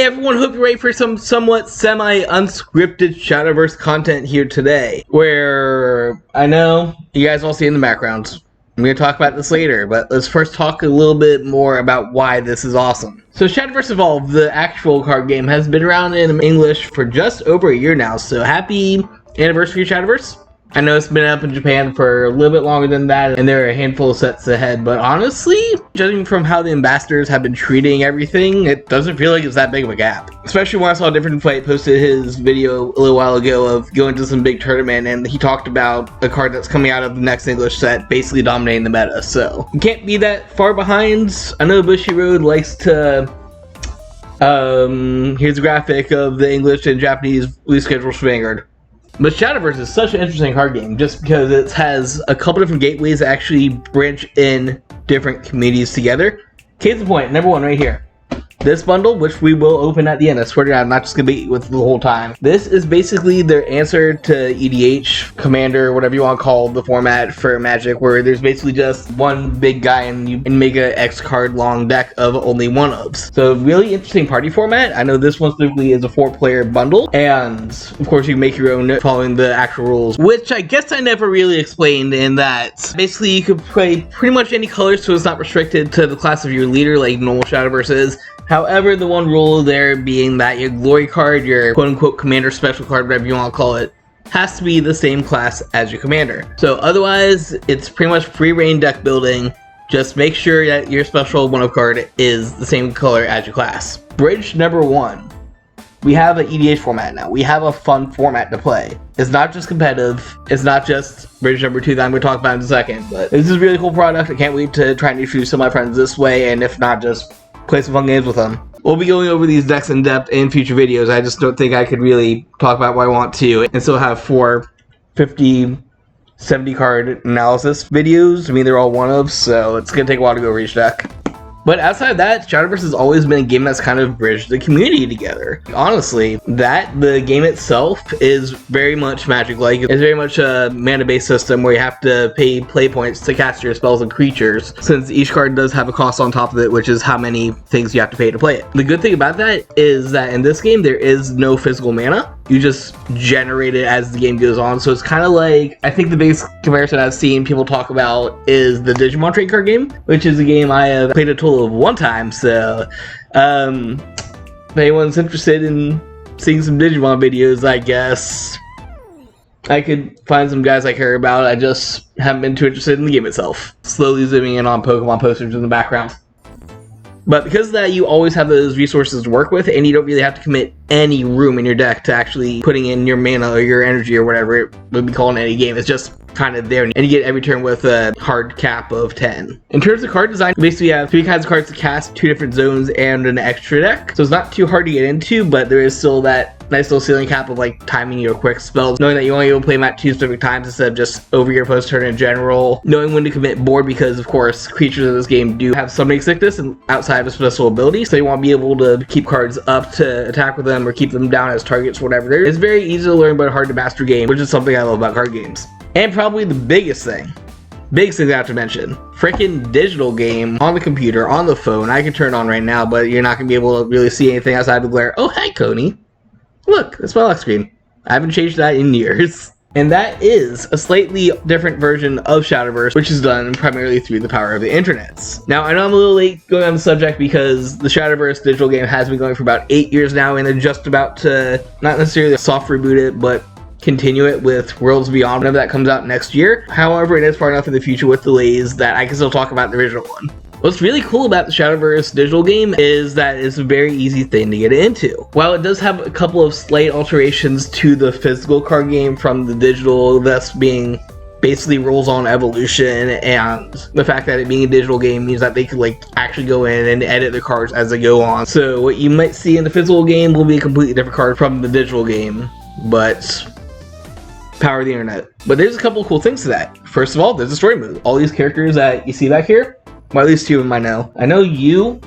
Hey everyone, hope you're ready for some somewhat semi-unscripted Shadowverse content here today, where I know you guys all see in the background. I'm going to talk about this later, but let's first talk a little bit more about why this is awesome. So Shadowverse Evolve, the actual card game, has been around in English for just over a year now, so happy anniversary Shadowverse. I know it's been up in Japan for a little bit longer than that, and there are a handful of sets ahead, but honestly, judging from how the ambassadors have been treating everything, it doesn't feel like it's that big of a gap. Especially when I saw Different Fight posted his video a little while ago of going to some big tournament, and he talked about a card that's coming out of the next English set basically dominating the meta, so you can't be that far behind. I know Bushiroad likes to here's a graphic of the English and Japanese release schedules for Vanguard. But Shadowverse is such an interesting card game just because it has a couple different gateways that actually bridge in different communities together. Case in point, number one right here. This bundle, which we will open at the end, I swear to God, I'm not just going to be with the whole time. This is basically their answer to EDH, Commander, whatever you want to call the format for Magic, where there's basically just one big guy and you can make a X card long deck of only one-ofs. So really interesting party format. I know this one specifically is a 4-player bundle, and of course you can make your own following the actual rules, which I guess I never really explained in that basically you could play pretty much any color, so it's not restricted to the class of your leader like normal Shadowverse is. However, the one rule there being that your glory card, your quote-unquote commander special card, whatever you want to call it, has to be the same class as your commander. So otherwise, it's pretty much free reign deck building. Just make sure that your special one-of card is the same color as your class. Bridge number one. We have an EDH format now. We have a fun format to play. It's not just competitive. It's not just bridge number two that I'm going to talk about in a second. But this is a really cool product. I can't wait to try and introduce some of my friends this way, and if not, just play some fun games with them. We'll be going over these decks in depth in future videos. I just don't think I could really talk about what I want to and still have 4 50, 70 card analysis videos. I mean, they're all one-ofs, so it's going to take a while to go over each deck. But outside of that, Shadowverse has always been a game that's kind of bridged the community together. Honestly, the game itself is very much Magic-like. It's very much a mana-based system where you have to pay play points to cast your spells and creatures, since each card does have a cost on top of it, which is how many things you have to pay to play it. The good thing about that is that in this game, there is no physical mana. You just generate it as the game goes on, so it's kind of like, I think the biggest comparison I've seen people talk about is the Digimon trading card game, which is a game I have played a total of 1 time, so if anyone's interested in seeing some Digimon videos, I guess I could find some guys I care about. I just haven't been too interested in the game itself. Slowly zooming in on Pokemon posters in the background. But because of that, you always have those resources to work with, and you don't really have to commit any room in your deck to actually putting in your mana or your energy or whatever it would be called in any game. It's just kind of there, and you get every turn with a hard cap of 10. In terms of card design, basically you have 3 kinds of cards to cast, 2 different zones, and an extra deck. So it's not too hard to get into, but there is still that nice little ceiling cap of like timing your quick spells, knowing that you only able to play them at 2 specific times instead of just over your opponent's turn in general, knowing when to commit board, because of course creatures in this game do have summoning sickness and outside of special ability, so you want to be able to keep cards up to attack with them or keep them down as targets or whatever. It's very easy to learn but hard to master game, which is something I love about card games. And probably the biggest thing I have to mention, freaking digital game on the computer, on the phone. I can turn on right now, but you're not going to be able to really see anything outside the glare. Oh, hi, Coney. Look, that's my lock screen. I haven't changed that in years. And that is a slightly different version of Shadowverse, which is done primarily through the power of the internets. Now, I know I'm a little late going on the subject because the Shadowverse digital game has been going for about 8 years now, and they're just about to, not necessarily soft reboot it, but continue it with Worlds Beyond whenever that comes out next year. However, it is far enough in the future with delays that I can still talk about the original one. What's really cool about the Shadowverse digital game is that it's a very easy thing to get into. While it does have a couple of slight alterations to the physical card game from the digital, thus being basically rules on evolution, and the fact that it being a digital game means that they could like actually go in and edit the cards as they go on. So what you might see in the physical game will be a completely different card from the digital game, but power of the internet. But there's a couple of cool things to that. First of all, there's a story mode. All these characters that you see back here, well, at least 2 of them I know. I know you,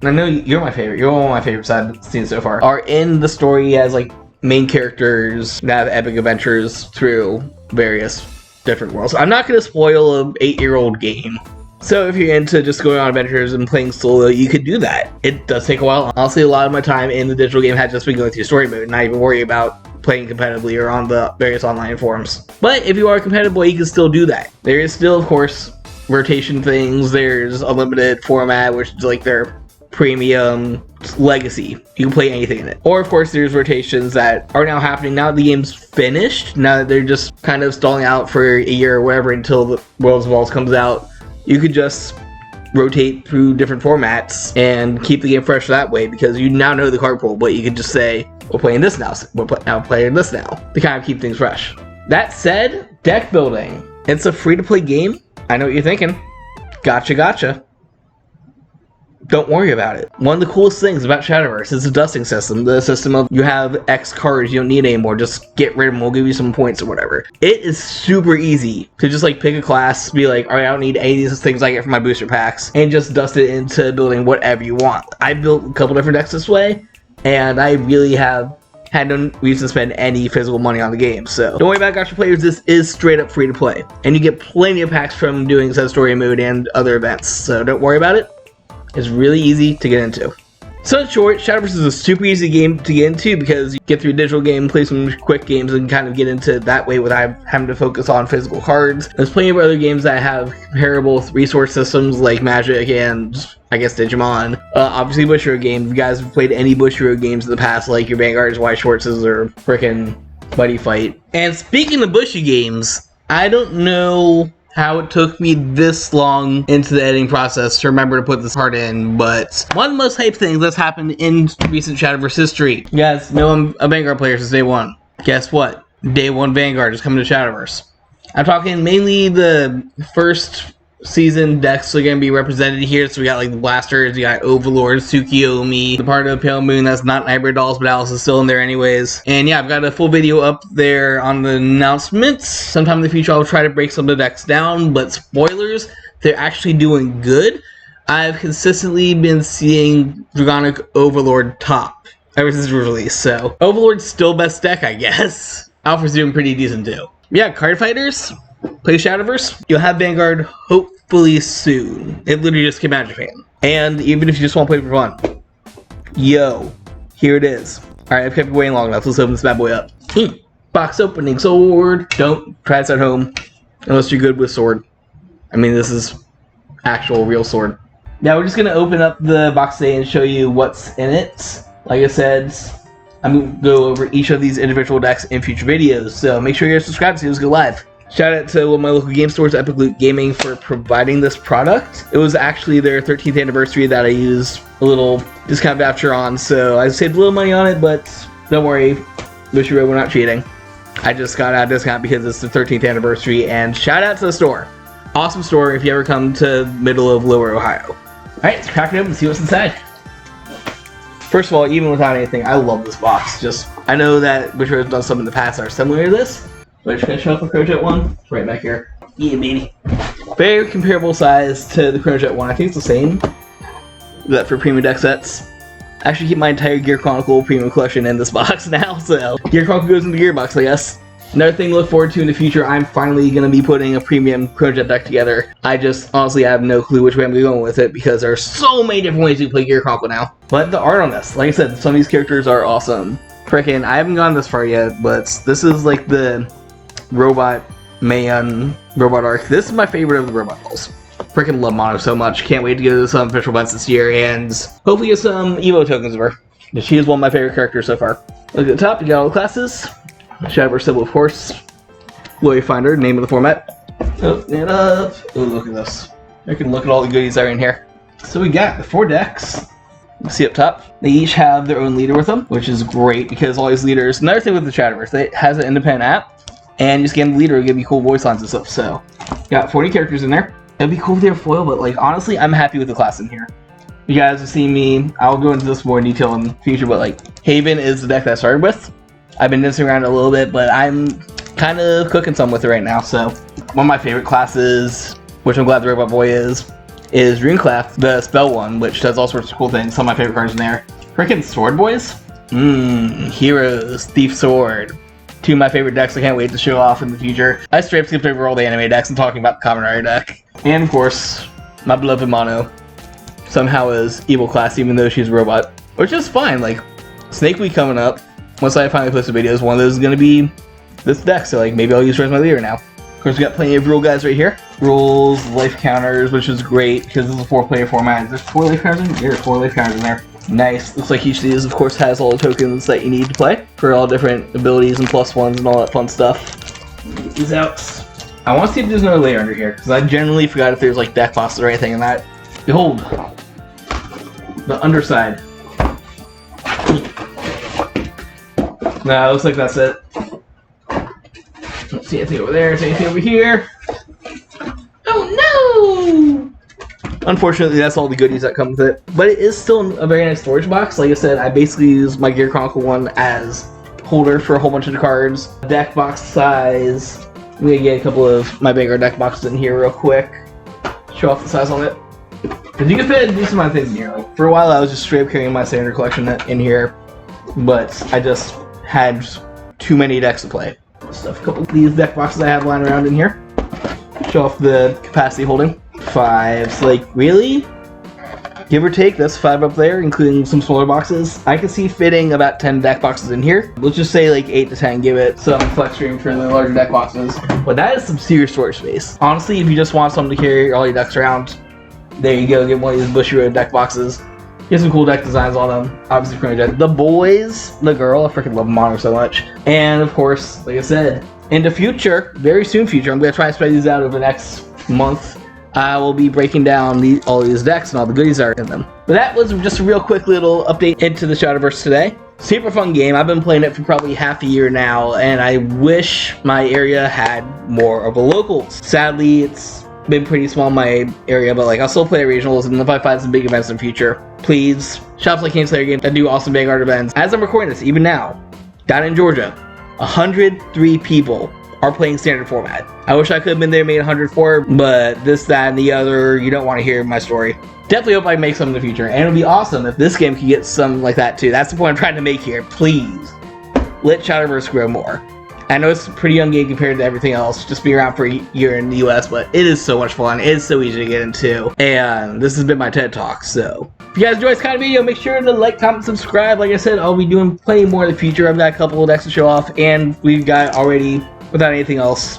and I know you're my favorite. You're one of my favorites I've seen so far. Are in the story as like main characters that have epic adventures through various different worlds. I'm not going to spoil an 8-year-old game, So if you're into just going on adventures and playing solo, you could do that. It does take a while. Honestly, a lot of my time in the digital game had just been going through story mode, not even worry about playing competitively or on the various online forums. But if you are a competitive boy, you can still do that. There is still, of course, rotation things. There's unlimited format, which is like their premium legacy. You can play anything in it. Or of course there's rotations that are now happening now that the game's finished, now that they're just kind of stalling out for a year or whatever until the Worlds Evolve comes out. You could just rotate through different formats and keep the game fresh that way, because you now know the card pool, but you could just say, we're playing this now, we're playing this now, to kind of keep things fresh. That said, deck building. It's a free-to-play game. I know what you're thinking. Gotcha. Don't worry about it. One of the coolest things about Shadowverse is the dusting system. The system of you have X cards you don't need anymore, just get rid of them, we'll give you some points or whatever. It is super easy to just like pick a class, be like, alright, I don't need any of these things I get from my booster packs, and just dust it into building whatever you want. I built a couple different decks this way, and I really have had no reason to spend any physical money on the game. So don't worry about Gacha players, this is straight up free to play. And you get plenty of packs from doing said story mode and other events, so don't worry about it. It's really easy to get into. So in short, Shadowverse is a super easy game to get into because you get through a digital game, play some quick games, and kind of get into it that way without having to focus on physical cards. There's plenty of other games that have comparable resource systems like Magic and, I guess, Digimon. Obviously Bushiroad games. If you guys have played any Bushiroad games in the past, like your Vanguards, White Schwartzes, or frickin' Buddy Fight. And speaking of Bushy games, I don't know how it took me this long into the editing process to remember to put this part in, but one of the most hyped things that's happened in recent Shadowverse history. You guys know I'm a Vanguard player since day one. Guess what? Day one Vanguard is coming to Shadowverse. I'm talking mainly the first season decks are going to be represented here. So we got like the Blasters, you got Overlord, Tsukiyomi, the part of Pale Moon that's not Hybrid Dolls, but Alice is still in there anyways. And yeah, I've got a full video up there on the announcements. Sometime in the future I'll try to break some of the decks down, but spoilers, they're actually doing good. I've consistently been seeing Dragonic Overlord top ever since the release, so Overlord's still best deck, I guess. Alpha's doing pretty decent too. Yeah, card fighters, play Shadowverse. You'll have Vanguard hopefully soon. It literally just came out of Japan. And even if you just want to play for fun, yo, here it is. Alright, I've kept you waiting long enough. Let's open this bad boy up. Box opening sword. Don't try this at home unless you're good with sword. I mean, this is actual real sword. Now we're just going to open up the box today and show you what's in it. Like I said, I'm going to go over each of these individual decks in future videos. So make sure you're subscribed so you go live. Shout out to one of my local game stores, Epic Loot Gaming, for providing this product. It was actually their 13th anniversary that I used a little discount voucher on, so I saved a little money on it, but don't worry, Bushiroad, we're not cheating. I just got out a discount because it's the 13th anniversary, and shout out to the store. Awesome store if you ever come to middle of Lower Ohio. Alright, let's crack it open and see what's inside. First of all, even without anything, I love this box. Just, I know that Bushiroad's done some in the past that are similar to this. Which can I show up a Chronojet one? It's right back here. Yeah, baby. Very comparable size to the Chronojet one. I think it's the same. That for premium deck sets. I actually keep my entire Gear Chronicle premium collection in this box now, so Gear Chronicle goes in the gear box, I guess. Another thing to look forward to in the future, I'm finally going to be putting a premium Chronojet deck together. I just honestly have no clue which way I'm going with it because there are so many different ways to play Gear Chronicle now. But the art on this, like I said, some of these characters are awesome. Frickin', I haven't gone this far yet, but this is like the Robot Man Robot arc. This is my favorite of the Robot Dolls. Freaking love Mono so much. Can't wait to go to some official events this year and hopefully get some Evo tokens of her. She is one of my favorite characters so far. Look at the top, you got all the classes. Shadowverse symbol, of course. Gloryfinder, name of the format. Open it up. Oh, look at this. I can look at all the goodies that are in here. So we got the 4 decks. You see up top, they each have their own leader with them, which is great because all these leaders, another thing with the Shadowverse, it has an independent app. And you scan the leader, it'll give you cool voice lines and stuff, so. Got 40 characters in there. It'd be cool if they were foil, but like, honestly, I'm happy with the class in here. You guys have seen me, I'll go into this more in detail in the future, but like, Haven is the deck that I started with. I've been dancing around a little bit, but I'm kind of cooking some with it right now, so. One of my favorite classes, which I'm glad the Robot Boy is Runecraft, the spell one, which does all sorts of cool things. Some of my favorite cards in there. Freaking Sword Boys. Heroes, Thief Sword. 2 of my favorite decks I can't wait to show off in the future. I straight up skipped over all the anime decks and talking about the Kamen Rider deck. And of course, my beloved Mono somehow is evil class, even though she's a robot. Which is fine, like, Snake Week coming up. Once I finally post the videos, one of those is going to be this deck, so like, maybe I'll use her as my leader now. Of course, we got plenty of rule guys right here. Rules, life counters, which is great, because this is a 4-player format. There's 4 life counters in there? There's 4 life counters in there. Nice. Looks like each of these, of course, has all the tokens that you need to play for all different abilities and +1s and all that fun stuff. Get these out. I want to see if there's another layer under here, because I generally forgot if there's like deck boxes or anything in that. Behold, the underside. Nah, looks like that's it. Don't see anything over there. See anything over here? Oh no! Unfortunately, that's all the goodies that come with it. But it is still a very nice storage box. Like I said, I basically use my Gear Chronicle one as holder for a whole bunch of the cards. Deck box size. I'm gonna get a couple of my Vanguard deck boxes in here real quick. Show off the size on it. Because you can fit a decent amount of things in here. Like, for a while, I was just straight up carrying my standard collection in here. But I just had too many decks to play. Stuff a couple of these deck boxes I have lying around in here. Show off the capacity holding. 5s, like, really? Give or take, that's 5 up there, including some smaller boxes. I can see fitting about 10 deck boxes in here. Let's just say like 8 to 10, give it some flex room for the larger deck boxes. But that is some serious storage space. Honestly, if you just want something to carry all your decks around, there you go, get one of these Bushy Road deck boxes. Get some cool deck designs on them. Obviously, Chrono the boys, the girl, I freaking love Mono so much. And of course, like I said, in the future, very soon future, I'm going to try and spread these out over the next month. I will be breaking down all these decks and all the goodies that are in them. But that was just a real quick little update into the Shadowverse today. Super fun game. I've been playing it for probably half a year now, and I wish my area had more of a locals. Sadly, it's been pretty small in my area, but like I'll still play regionals, and if I find some big events in the future, please, shops like Kingslayer Games that do awesome Vanguard events. As I'm recording this, even now, down in Georgia, 103 people are playing standard format. I wish I could have been there, made 104, but this, that, and the other, you don't want to hear my story. Definitely hope I make some in the future, and it would be awesome if this game could get some like that too. That's the point I'm trying to make here. Please, let Shadowverse grow more. I know it's a pretty young game compared to everything else, just be around for a year in the US, but it is so much fun. It is so easy to get into, and this has been my TED Talk, so if you guys enjoyed this kind of video, make sure to like, comment, subscribe. Like I said, I'll be doing plenty more in the future. I've got a couple of decks to show off, and we've got already, without anything else,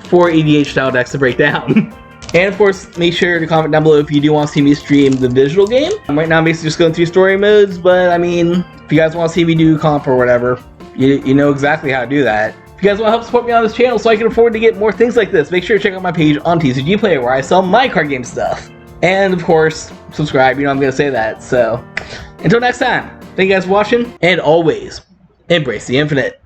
4 EDH-style decks to break down. And of course, make sure to comment down below if you do want to see me stream the visual game. Right now I'm basically just going through story modes, but I mean, if you guys want to see me do comp or whatever, you know exactly how to do that. If you guys want to help support me on this channel so I can afford to get more things like this, make sure to check out my page on TCG Player where I sell my card game stuff. And of course, subscribe, you know I'm going to say that. So, until next time, thank you guys for watching, and always, embrace the infinite.